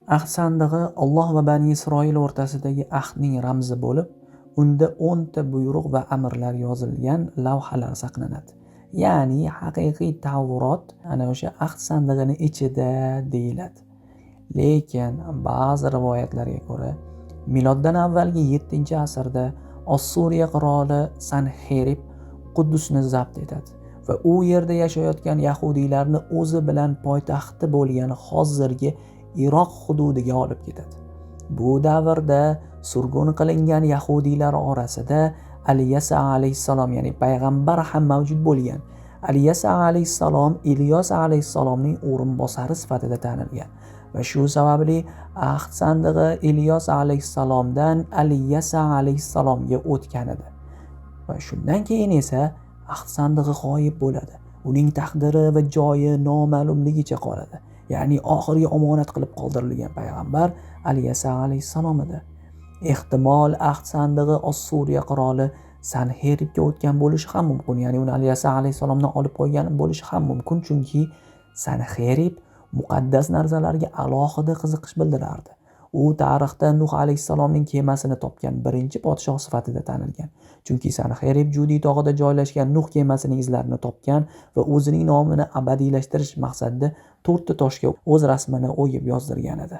Ahd sandig'i Alloh va Bani Isroil o'rtasidagi ahdning ramzi bo'lib, unda 10 ta buyruq va amrlar yozilgan lavhalar saqlanadi. Ya'ni haqiqiy Tavrot ana o'sha ahd sandig'ining ichida deyiladi. Lekin ba'zi rivoyatlarga ko'ra, miloddan avvalgi 7-asrda Ossuriya qiroli Sanxerib Quddusni zabt etadi va u yerda yashayotgan yahudiylarni o'zi bilan poytaxti bo'lgan hozirgi Iroq hududiga olib ketadi. Bu davrda surgun qilingan yahudiylar orasida Aliyasa alayhissalom, ya'ni payg'ambar ham mavjud bo'lgan. Aliyasa alayhissalom Ilyos alayhissalomning o'rinbosari sifatida tanilgan va shu sababli ahd sandig'i Ilyos alayhissalomdan Aliyasa alayhissalomga o'tgan edi. Va shundan keyin esa ahd sandig'i g'oyib bo'ladi. Uning taqdiri va joyi noma'lumligicha qoladi. Ya'ni oxirgi omonat qilib qoldirilgan payg'ambar Aliyasa alayhissalom edi. Ehtimol ahd sandig'i Ossuriya qiroli Sanxeribga o'tgan bo'lishi ham mumkin. Ya'ni uni Aliyasa alayhissalomdan olib qo'ygan bo'lishi ham mumkin, chunki Sanxerib muqaddas narsalarga alohida qiziqish bildirardi. U tarixda Nuh alayhissalomning kemasini topgan birinchi podshoh sifatida tanilgan. Chunki Sanxerib Judiy tog'ida joylashgan Nuh kemasining izlarini topgan va o'zining nomini abadiylashtirish maqsadida 4 ta toshga o'z rasmini o'yib yozdirgan edi.